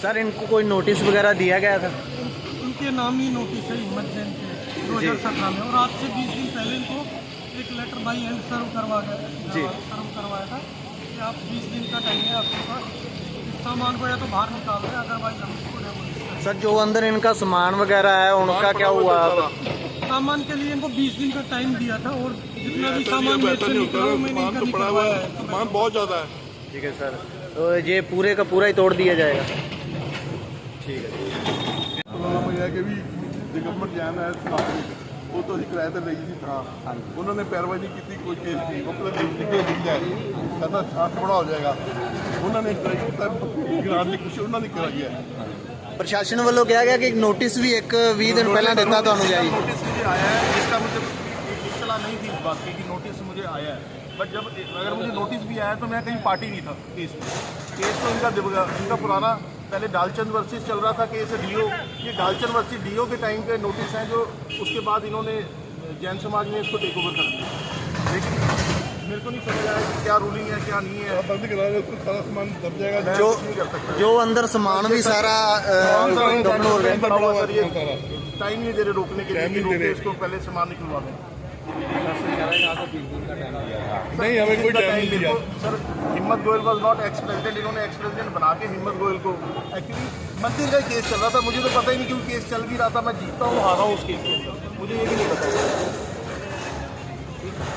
Sir इनको कोई notice वगैरह दिया गया था? उनके नाम ही नोटिस है हिम्मत जैन के 2017 में, और आज से 20 दिन पहले इनको एक लेटर बाई हैंड सर्व करवाया था कि आप 20 दिन का टाइम है आपके पास, इस सामान को या तो बाहर निकाल दें, अदरवाइज हम इसको डेमोलिश करेंगे। सर जो अंदर इनका सामान वगैरह है उनका क्या हुआ? सामान के लिए इनको 20 दिन का टाइम दिया था, और जितना भी सामान मेरे से निकला वो मैंने इनका निकलवाया है। सामान बहुत ज़्यादा है। ठीक है सर, तो ये पूरे का पूरा ही तोड़ दिया जाएगा? ठीक है। है कि भी गवर्नमेंट जाना है वो तो ही किराए पर ਲਈ ਸੀ ਥਾਂ, उन्होंने पैरवाई नहीं की, कोई केस नहीं, मतलब लिख जाए करना हाथ बड़ा हो जाएगा। उन्होंने ग्रांट की कुछ उन्होंने कराई है। प्रशासन वालों कहा गया कि नोटिस भी एक 20 दिन पहले देता तो नोटिस मुझे आया है, जिसका मुझे इत्तला नहीं थी इस बात की कि नोटिस मुझे आया है। बट जब अगर मुझे नोटिस भी आया तो मैं कहीं पार्टी नहीं था केस में। केस तो इनका पुराना पहले डालचंद वर्सेस चल रहा था केस डीओ, ये डालचंद वर्सेस डीओ के टाइम पे नोटिस हैं जो उसके बाद इन्होंने जैन समाज ने इसको टेक ओवर कर दिया। लेकिन मेरे को नहीं समझ आया कि क्या रूलिंग है क्या नहीं है। बंद करा दे तो सारा सामान दब जाएगा। जो अंदर सामान भी सारा टाइम नहीं दे रहे रोकने के लिए, रोके इसको पहले सामान निकलवा दें। नहीं हमें कोई टाइम नहीं दिया सर। हिम्मत Goyal was not ex president, इन्होंने एक्स प्रेसिडेंट बना के हिम्मत गोयल को, एक्चुअली मंदिर का केस चल रहा था, मुझे तो पता ही नहीं क्यों केस चल भी रहा था, मैं जीतता हूँ हारा हूँ उस केस के अंदर, मुझे ये भी नहीं पता।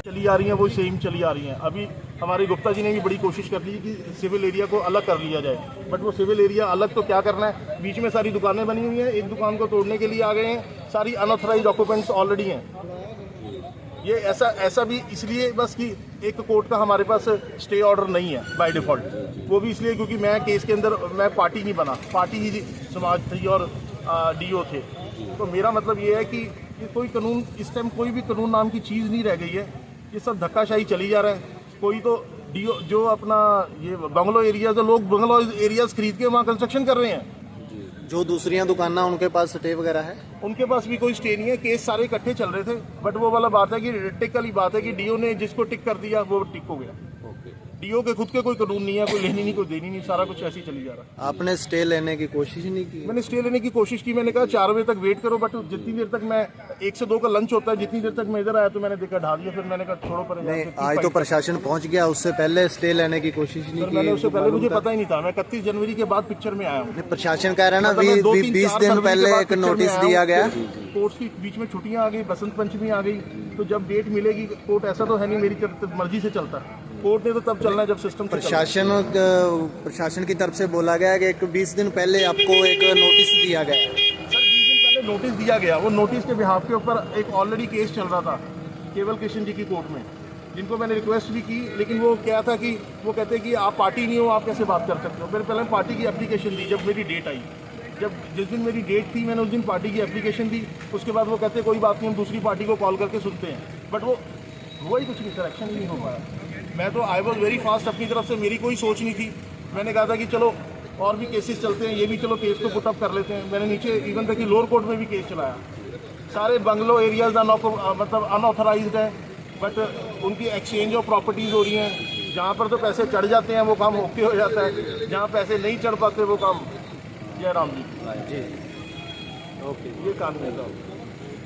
चली आ रही हैं वो सेम चली आ रही हैं। अभी हमारे गुप्ता जी ने भी बड़ी कोशिश कर ली कि सिविल एरिया को अलग कर लिया जाए, बट वो सिविल एरिया अलग तो क्या करना है, बीच में सारी दुकानें बनी हुई हैं, एक दुकान को तोड़ने के लिए आ गए हैं, सारी अनऑथराइज्ड ऑक्यूपेंट्स ऑलरेडी हैं। ये ऐसा भी इसलिए बस कि एक कोर्ट का हमारे पास स्टे ऑर्डर नहीं है बाय डिफ़ॉल्ट, वो भी इसलिए क्योंकि मैं केस के अंदर मैं पार्टी नहीं बना, पार्टी ही समाज थी और डीओ थे। तो मेरा मतलब ये है कि कोई कानून इस टाइम कोई भी कानून नाम की चीज़ नहीं रह गई है, ये सब धक्काशाही चली जा रहा है। कोई तो डीओ जो अपना ये बंगलो एरिया, जो लोग बंगलो एरियाज खरीद के वहाँ कंस्ट्रक्शन कर रहे हैं, जो दूसरियां दुकानें उनके पास स्टे वगैरह है, उनके पास भी कोई स्टे नहीं है। केस सारे इकट्ठे चल रहे थे, बट वो वाला बात है कि टिक वाली बात है कि डीओ ने जिसको टिक कर दिया वो टिक हो गया। डीओ के खुद के कोई कानून नहीं है, कोई लेनी नहीं कोई देनी नहीं, सारा कुछ ऐसे ही चली जा रहा है। आपने स्टे लेने की कोशिश नहीं की? मैंने स्टे लेने की कोशिश की, मैंने कहा 4 बजे तक वेट करो, बट जितनी देर तक मैं 1 से 2 का लंच होता है, जितनी देर तक मैं इधर आया तो मैंने देखा ढा दिया, फिर मैंने कहा छोड़ो पर। नहीं, आज तो प्रशासन पहुंच गया, उससे पहले स्टे लेने की कोशिश नहीं की? मैंने उससे पहले मुझे पता ही नहीं था, मैं 31 जनवरी के बाद पिक्चर में आया हूँ। प्रशासन कह रहा है ना 20 दिन पहले एक नोटिस दिया गया। कोर्ट की बीच में छुट्टियां आ गई, बसंत पंचमी आ गई, तो जब डेट मिलेगी, कोर्ट ऐसा तो है नहीं मेरी मर्जी से चलता है, कोर्ट ने तो तब चलना है जब सिस्टम। प्रशासन की तरफ से बोला गया कि एक 20 दिन पहले आपको एक नोटिस दिया गया। सर 20 दिन पहले नोटिस दिया गया, वो नोटिस के बिहाफ के ऊपर एक ऑलरेडी केस चल रहा था केवल कृष्ण जी की कोर्ट में, जिनको मैंने रिक्वेस्ट भी की, लेकिन वो क्या था कि वो कहते कि आप पार्टी नहीं हो, आप कैसे बात कर सकते हो। मैंने पहले पार्टी की एप्लीकेशन दी, जब मेरी डेट आई, जिस दिन मेरी डेट थी मैंने उस दिन पार्टी की एप्लीकेशन दी। उसके बाद वो कहते कोई बात नहीं, हम दूसरी पार्टी को कॉल करके सुनते हैं, बट वो हुआ ही कुछ नहीं, सर एक्शन नहीं हो पाया। मैं तो आई वॉज वेरी फास्ट अपनी तरफ से, मेरी कोई सोच नहीं थी। मैंने कहा था कि चलो और भी केसेस चलते हैं, ये भी चलो केस को पुटअप कर लेते हैं। मैंने नीचे इवन तक कि लोअर कोर्ट में भी केस चलाया। सारे बंगलो एरियाज मतलब अनऑथराइज्ड है, बट उनकी एक्सचेंज ऑफ प्रॉपर्टीज़ हो रही हैं। जहाँ पर तो पैसे चढ़ जाते हैं वो काम ओके हो जाता है, जहाँ पैसे नहीं चढ़ पाते वो काम जय राम जी। ओके, ये काम है।